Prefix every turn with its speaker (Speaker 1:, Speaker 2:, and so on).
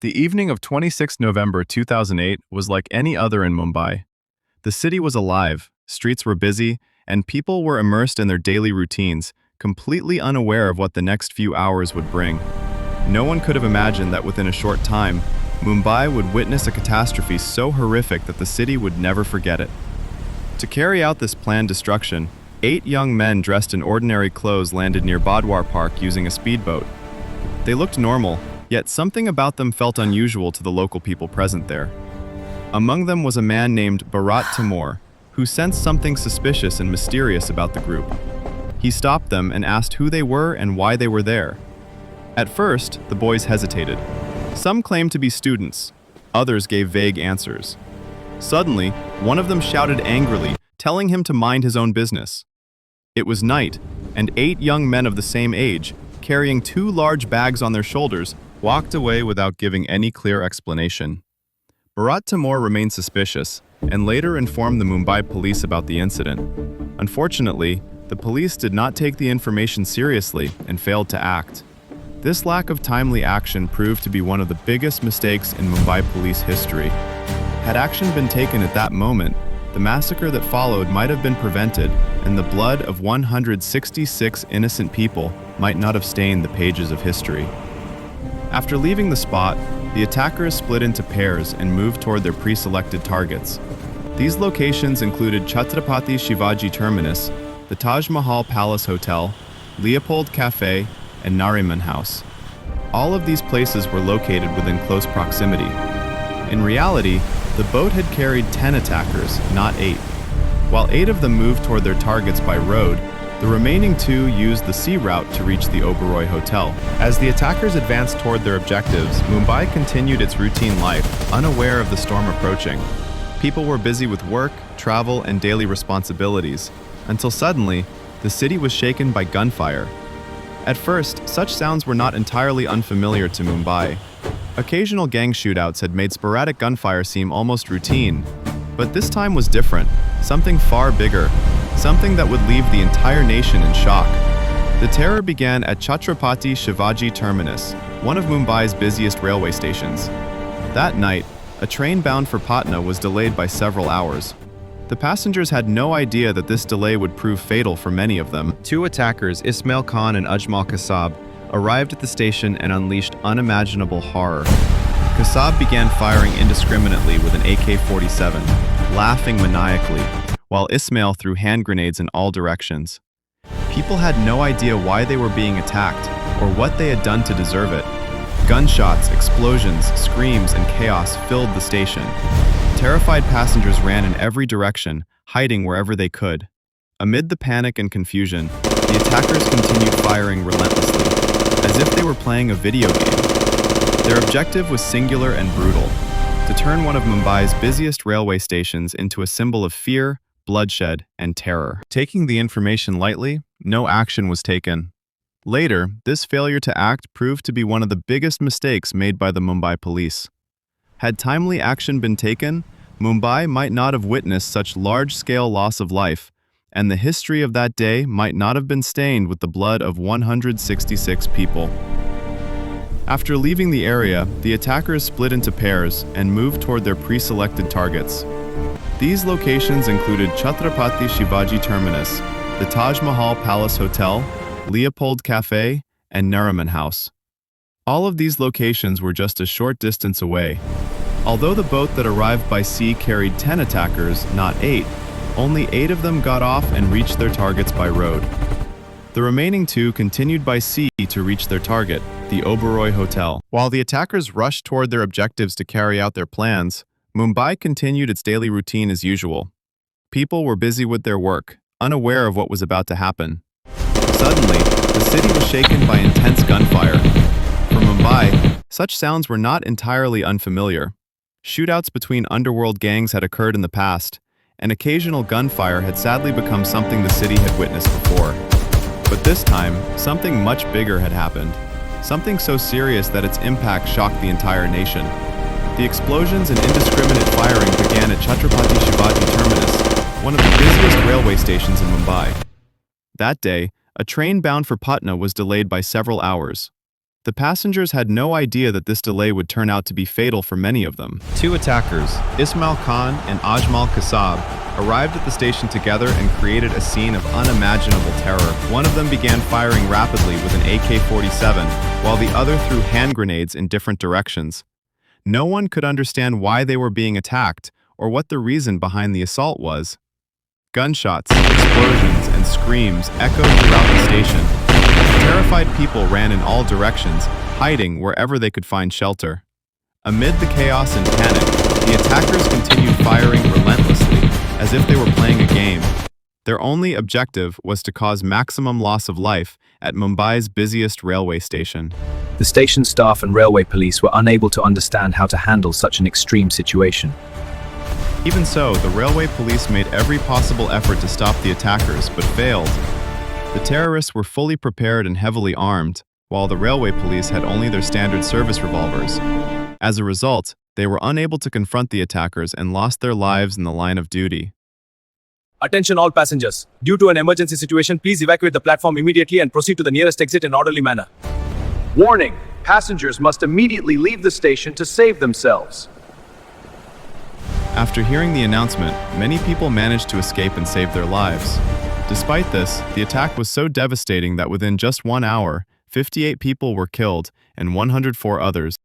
Speaker 1: The evening of 26 November 2008 was like any other in Mumbai. The city was alive, streets were busy, and people were immersed in their daily routines, completely unaware of what the next few hours would bring. No one could have imagined that within a short time, Mumbai would witness a catastrophe so horrific that the city would never forget it. To carry out this planned destruction, 8 young men dressed in ordinary clothes landed near Badwar Park using a speedboat. They looked normal, yet something about them felt unusual to the local people present there. Among them was a man named Bharat Timur, who sensed something suspicious and mysterious about the group. He stopped them and asked who they were and why they were there. At first, the boys hesitated. Some claimed to be students, others gave vague answers. Suddenly, one of them shouted angrily, telling him to mind his own business. It was night, and 8 young men of the same age, carrying 2 large bags on their shoulders, walked away without giving any clear explanation. Bharat Timur remained suspicious, and later informed the Mumbai police about the incident. Unfortunately, the police did not take the information seriously and failed to act. This lack of timely action proved to be one of the biggest mistakes in Mumbai police history. Had action been taken at that moment, the massacre that followed might have been prevented, and the blood of 166 innocent people might not have stained the pages of history. After leaving the spot, the attackers split into pairs and moved toward their pre-selected targets. These locations included Chhatrapati Shivaji Terminus, the Taj Mahal Palace Hotel, Leopold Cafe, and Nariman House. All of these places were located within close proximity. In reality, the boat had carried 10 attackers, not 8. While 8 of them moved toward their targets by road, the remaining 2 used the sea route to reach the Oberoi Hotel. As the attackers advanced toward their objectives, Mumbai continued its routine life, unaware of the storm approaching. People were busy with work, travel, and daily responsibilities, until suddenly, the city was shaken by gunfire. At first, such sounds were not entirely unfamiliar to Mumbai. Occasional gang shootouts had made sporadic gunfire seem almost routine, but this time was different, something far bigger, something that would leave the entire nation in shock. The terror began at Chhatrapati Shivaji Terminus, one of Mumbai's busiest railway stations. That night, a train bound for Patna was delayed by several hours. The passengers had no idea that this delay would prove fatal for many of them. 2 attackers, Ismail Khan and Ajmal Kasab, arrived at the station and unleashed unimaginable horror. Kasab began firing indiscriminately with an AK-47, laughing maniacally, while Ismail threw hand grenades in all directions. People had no idea why they were being attacked or what they had done to deserve it. Gunshots, explosions, screams, and chaos filled the station. Terrified passengers ran in every direction, hiding wherever they could. Amid the panic and confusion, the attackers continued firing relentlessly, as if they were playing a video game. Their objective was singular and brutal: to turn one of Mumbai's busiest railway stations into a symbol of fear, bloodshed, and terror. Taking the information lightly, no action was taken. Later, this failure to act proved to be one of the biggest mistakes made by the Mumbai police. Had timely action been taken, Mumbai might not have witnessed such large-scale loss of life, and the history of that day might not have been stained with the blood of 166 people. After leaving the area, the attackers split into pairs and moved toward their pre-selected targets. These locations included Chhatrapati Shivaji Terminus, the Taj Mahal Palace Hotel, Leopold Cafe, and Nariman House. All of these locations were just a short distance away. Although the boat that arrived by sea carried 10 attackers, not 8, only 8 of them got off and reached their targets by road. The remaining 2 continued by sea to reach their target, the Oberoi Hotel. While the attackers rushed toward their objectives to carry out their plans, Mumbai continued its daily routine as usual. People were busy with their work, unaware of what was about to happen. Suddenly, the city was shaken by intense gunfire. For Mumbai, such sounds were not entirely unfamiliar. Shootouts between underworld gangs had occurred in the past, and occasional gunfire had sadly become something the city had witnessed before. But this time, something much bigger had happened. Something so serious that its impact shocked the entire nation. The explosions and indiscriminate firing began at Chhatrapati Shivaji Terminus, one of the busiest railway stations in Mumbai. That day, a train bound for Patna was delayed by several hours. The passengers had no idea that this delay would turn out to be fatal for many of them. Two attackers, Ismail Khan and Ajmal Kasab, arrived at the station together and created a scene of unimaginable terror. One of them began firing rapidly with an AK-47, while the other threw hand grenades in different directions. No one could understand why they were being attacked or what the reason behind the assault was. Gunshots, explosions, and screams echoed throughout the station. Terrified people ran in all directions, hiding wherever they could find shelter. Amid the chaos and panic, the attackers continued firing relentlessly, as if they were playing a game. Their only objective was to cause maximum loss of life at Mumbai's busiest railway station.
Speaker 2: The station staff and railway police were unable to understand how to handle such an extreme situation.
Speaker 1: Even so, the railway police made every possible effort to stop the attackers, but failed. The terrorists were fully prepared and heavily armed, while the railway police had only their standard service revolvers. As a result, they were unable to confront the attackers and lost their lives in the line of duty.
Speaker 3: Attention all passengers. Due to an emergency situation, please evacuate the platform immediately and proceed to the nearest exit in orderly manner.
Speaker 4: Warning! Passengers must immediately leave the station to save themselves.
Speaker 1: After hearing the announcement, many people managed to escape and save their lives. Despite this, the attack was so devastating that within just 1 hour, 58 people were killed and 104 others